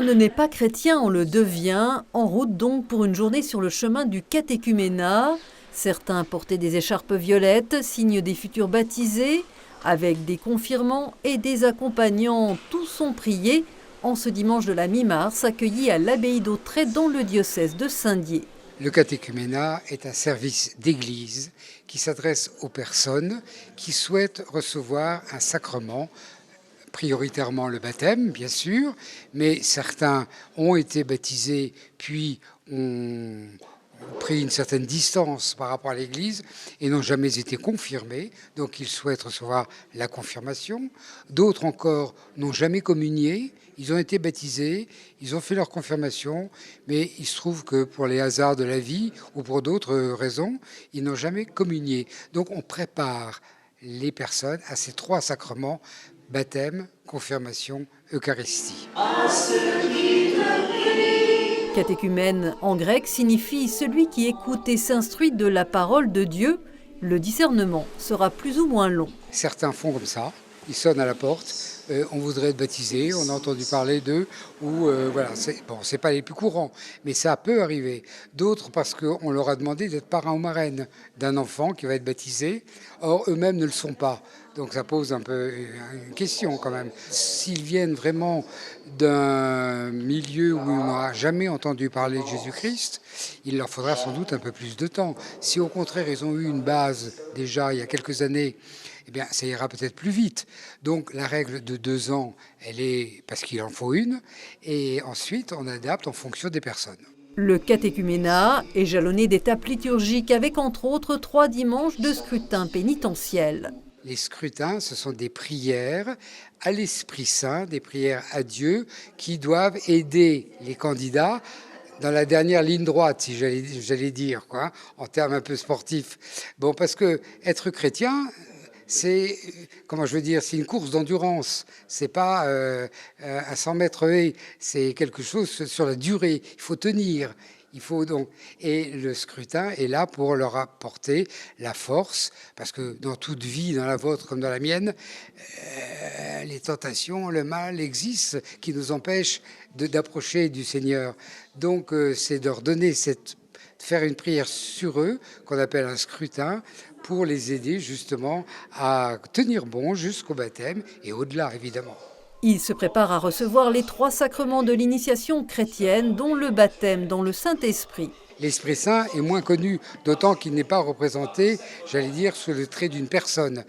ne naît pas chrétien, on le devient. En route donc pour une journée sur le chemin du catéchuménat. Certains portaient des écharpes violettes, signe des futurs baptisés. Avec des confirmants et des accompagnants, tous sont priés en ce dimanche de la mi-mars, accueillis à l'abbaye d'Autrey dans le diocèse de Saint-Dié. Le catéchuménat est un service d'église qui s'adresse aux personnes qui souhaitent recevoir un sacrement, prioritairement le baptême, bien sûr, mais certains ont été baptisés puis ont pris une certaine distance par rapport à l'Église et n'ont jamais été confirmés, donc ils souhaitent recevoir la confirmation. D'autres encore n'ont jamais communié, ils ont été baptisés, ils ont fait leur confirmation, mais il se trouve que pour les hasards de la vie ou pour d'autres raisons, ils n'ont jamais communié. Donc on prépare les personnes à ces trois sacrements: baptême, confirmation, Eucharistie. Catéchumène en grec signifie celui qui écoute et s'instruit de la parole de Dieu. Le discernement sera plus ou moins long. Certains font comme ça, ils sonnent à la porte, on voudrait être baptisé, on a entendu parler d'eux, ou voilà, c'est pas les plus courants, mais ça peut arriver. D'autres parce qu'on leur a demandé d'être parrain ou marraine d'un enfant qui va être baptisé, or eux-mêmes ne le sont pas. Donc ça pose un peu une question quand même. S'ils viennent vraiment d'un milieu où on n'aura jamais entendu parler de Jésus-Christ, il leur faudra sans doute un peu plus de temps. Si au contraire ils ont eu une base déjà il y a quelques années, eh bien ça ira peut-être plus vite. Donc la règle de 2 ans, elle est parce qu'il en faut une, et ensuite on adapte en fonction des personnes. Le catéchuménat est jalonné d'étapes liturgiques avec entre autres 3 dimanches de scrutin pénitentiel. Les scrutins, ce sont des prières à l'Esprit Saint, des prières à Dieu qui doivent aider les candidats dans la dernière ligne droite, si j'allais dire, quoi, en termes un peu sportifs. Bon, parce que être chrétien, c'est, comment je veux dire, c'est une course d'endurance. C'est pas un 100 mètres haie, c'est quelque chose sur la durée. Il faut tenir. Il faut donc, et le scrutin est là pour leur apporter la force, parce que dans toute vie, dans la vôtre comme dans la mienne, les tentations, le mal existent qui nous empêchent d'approcher du Seigneur. Donc c'est de leur donner faire une prière sur eux, qu'on appelle un scrutin, pour les aider justement à tenir bon jusqu'au baptême et au-delà évidemment. Il se prépare à recevoir les 3 sacrements de l'initiation chrétienne, dont le baptême dans le Saint-Esprit. L'Esprit Saint est moins connu, d'autant qu'il n'est pas représenté, j'allais dire, sous le trait d'une personne.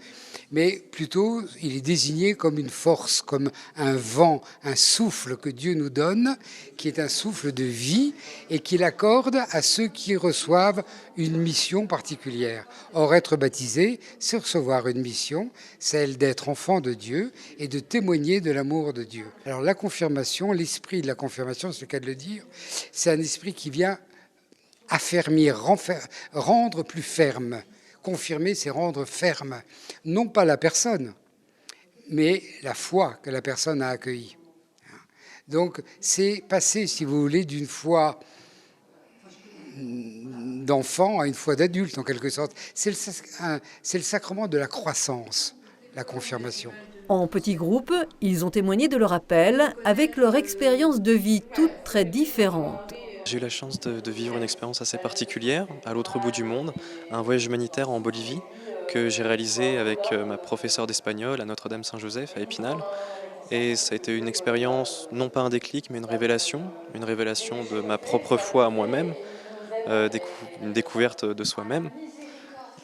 Mais plutôt, il est désigné comme une force, comme un vent, un souffle que Dieu nous donne, qui est un souffle de vie et qu'il accorde à ceux qui reçoivent une mission particulière. Or, être baptisé, c'est recevoir une mission, celle d'être enfant de Dieu et de témoigner de l'amour de Dieu. Alors la confirmation, l'esprit de la confirmation, c'est le cas de le dire, c'est un esprit qui vient affermir, rendre plus ferme. Confirmer, c'est rendre ferme, non pas la personne, mais la foi que la personne a accueillie. Donc, c'est passer, si vous voulez, d'une foi d'enfant à une foi d'adulte, en quelque sorte. C'est le sacrement de la croissance, la confirmation. En petits groupes, ils ont témoigné de leur appel avec leur expérience de vie toutes très différentes. J'ai eu la chance de vivre une expérience assez particulière à l'autre bout du monde, un voyage humanitaire en Bolivie que j'ai réalisé avec ma professeure d'espagnol à Notre-Dame-Saint-Joseph à Épinal. Et ça a été une expérience, non pas un déclic, mais une révélation de ma propre foi à moi-même, une découverte de soi-même.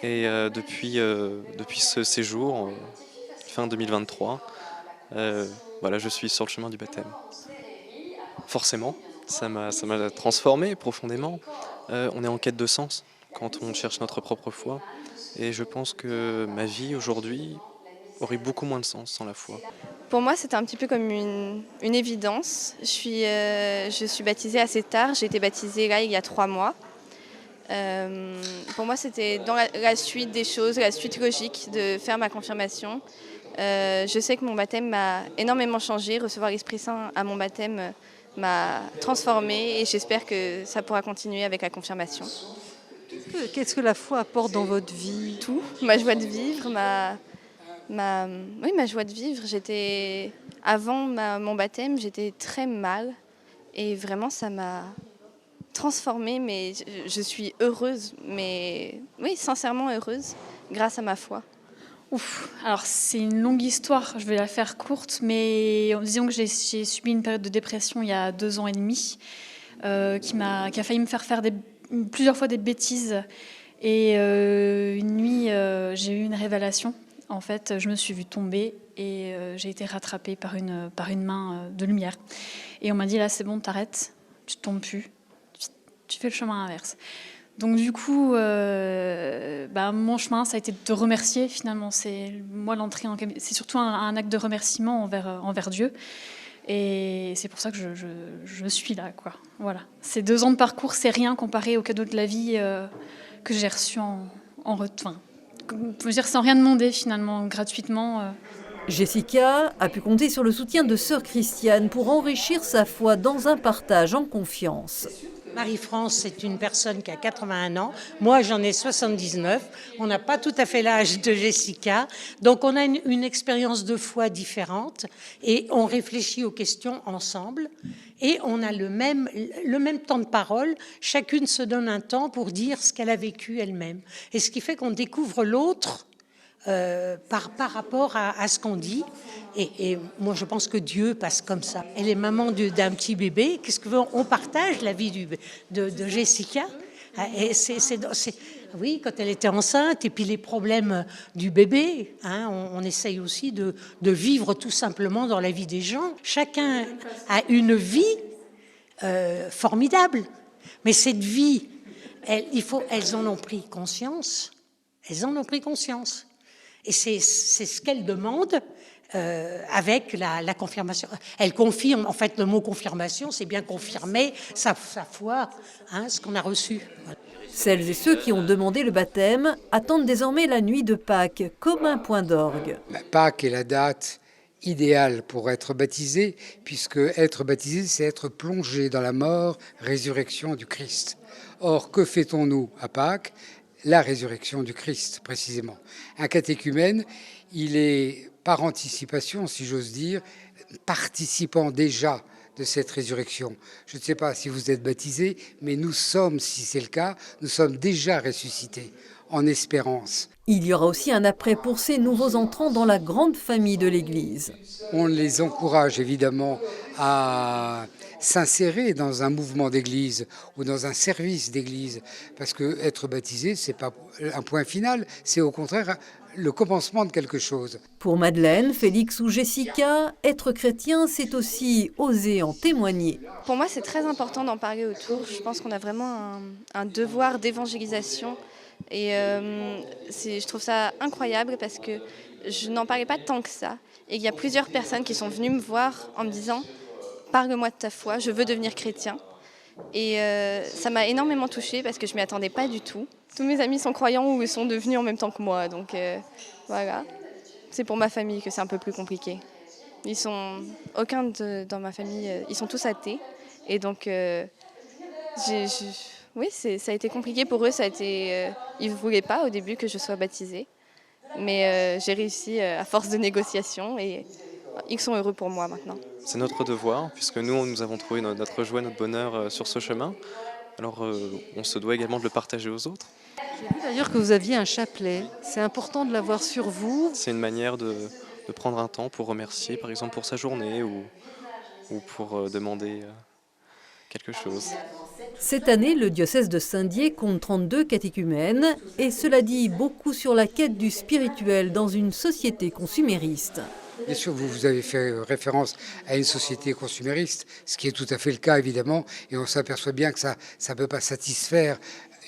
Et depuis ce séjour, fin 2023, voilà, je suis sur le chemin du baptême. Forcément. Ça m'a transformé profondément. On est en quête de sens quand on cherche notre propre foi. Et je pense que ma vie aujourd'hui aurait beaucoup moins de sens sans la foi. Pour moi, c'était un petit peu comme une évidence. Je suis baptisée assez tard. J'ai été baptisée là il y a 3 mois. Pour moi, c'était dans la suite des choses, la suite logique de faire ma confirmation. Je sais que mon baptême m'a énormément changé. Recevoir l'Esprit Saint à mon baptême m'a transformée et j'espère que ça pourra continuer avec la confirmation. Qu'est-ce que la foi apporte dans votre vie? Tout, ma joie de vivre, ma joie de vivre. Avant mon baptême, j'étais très mal. Et vraiment, ça m'a transformée, mais je suis heureuse, mais oui, sincèrement heureuse, grâce à ma foi. Ouf, alors c'est une longue histoire, je vais la faire courte, mais disons que j'ai subi une période de dépression il y a 2 ans et demi, qui a failli me faire faire plusieurs fois des bêtises. Et une nuit, j'ai eu une révélation. En fait, je me suis vue tomber et j'ai été rattrapée par une main de lumière. Et on m'a dit, là, c'est bon, t'arrêtes, tu ne tombes plus, tu fais le chemin inverse. Donc du coup, mon chemin, ça a été de te remercier finalement. Moi, l'entrée en cabinet, c'est surtout un acte de remerciement envers Dieu. Et c'est pour ça que je suis là, quoi. Voilà. Ces 2 ans de parcours, c'est rien comparé au cadeau de la vie que j'ai reçu en retour. Je veux dire, sans rien demander finalement, gratuitement. Jessica a pu compter sur le soutien de sœur Christiane pour enrichir sa foi dans un partage en confiance. Marie-France, c'est une personne qui a 81 ans. Moi, j'en ai 79. On n'a pas tout à fait l'âge de Jessica. Donc, on a une expérience de foi différente et on réfléchit aux questions ensemble. Et on a le même temps de parole. Chacune se donne un temps pour dire ce qu'elle a vécu elle-même. Et ce qui fait qu'on découvre l'autre par rapport à ce qu'on dit. Et moi, je pense que Dieu passe comme ça. Elle est maman d'un petit bébé. Qu'est-ce que on partage la vie de Jessica. Et oui, quand elle était enceinte, et puis les problèmes du bébé, hein, on essaye aussi de vivre tout simplement dans la vie des gens. Chacun a une vie formidable. Mais cette vie, elles en ont pris conscience. Elles en ont pris conscience. Et c'est ce qu'elle demande avec la confirmation. Elle confirme, en fait, le mot confirmation, c'est bien confirmer sa foi, hein, ce qu'on a reçu. Celles et ceux qui ont demandé le baptême attendent désormais la nuit de Pâques comme un point d'orgue. Pâques est la date idéale pour être baptisé, puisque être baptisé, c'est être plongé dans la mort, résurrection du Christ. Or, que fêtons-nous à Pâques ? La résurrection du Christ, précisément. Un catéchumène, il est, par anticipation, si j'ose dire, participant déjà de cette résurrection. Je ne sais pas si vous êtes baptisé, mais nous sommes, si c'est le cas, nous sommes déjà ressuscités, en espérance. Il y aura aussi un après pour ces nouveaux entrants dans la grande famille de l'Église. On les encourage évidemment à s'insérer dans un mouvement d'église ou dans un service d'église, parce que être baptisé, c'est pas un point final, c'est au contraire le commencement de quelque chose. Pour Madeleine, Félix ou Jessica, être chrétien, c'est aussi oser en témoigner. Pour moi, c'est très important d'en parler autour. Je pense qu'on a vraiment un devoir d'évangélisation. Et je trouve ça incroyable parce que je n'en parlais pas tant que ça. Et il y a plusieurs personnes qui sont venues me voir en me disant « Parle-moi de ta foi, je veux devenir chrétien ». Et ça m'a énormément touchée parce que je ne m'y attendais pas du tout. Tous mes amis sont croyants ou ils sont devenus en même temps que moi. Donc voilà, c'est pour ma famille que c'est un peu plus compliqué. Aucun dans ma famille, ils sont tous athées. Et donc oui, ça a été compliqué pour eux. Ils ne voulaient pas au début que je sois baptisée. Mais j'ai réussi à force de négociations et ils sont heureux pour moi maintenant. C'est notre devoir, puisque nous avons trouvé notre joie, notre bonheur sur ce chemin. Alors on se doit également de le partager aux autres. J'ai vu d'ailleurs que vous aviez un chapelet. C'est important de l'avoir sur vous. C'est une manière de prendre un temps pour remercier, par exemple pour sa journée ou pour demander quelque chose. Cette année, le diocèse de Saint-Dié compte 32 catéchumènes et cela dit beaucoup sur la quête du spirituel dans une société consumériste. Bien sûr, vous avez fait référence à une société consumériste, ce qui est tout à fait le cas évidemment, et on s'aperçoit bien que ça ne peut pas satisfaire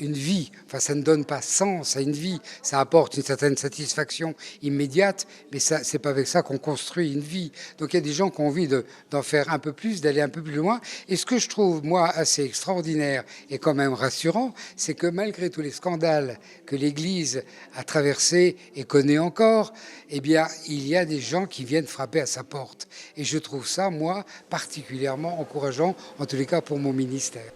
une vie, enfin ça ne donne pas sens à une vie, ça apporte une certaine satisfaction immédiate, mais c'est pas avec ça qu'on construit une vie. Donc il y a des gens qui ont envie d'en faire un peu plus, d'aller un peu plus loin, et ce que je trouve moi assez extraordinaire et quand même rassurant, c'est que malgré tous les scandales que l'Église a traversés et connaît encore, eh bien il y a des gens qui viennent frapper à sa porte, et je trouve ça moi particulièrement encourageant, en tous les cas pour mon ministère.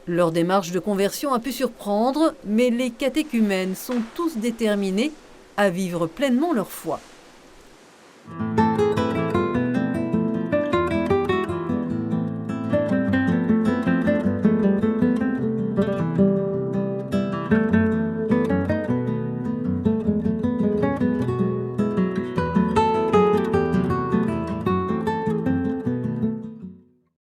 Leur démarche de conversion a pu surprendre, mais les catéchumènes sont tous déterminés à vivre pleinement leur foi.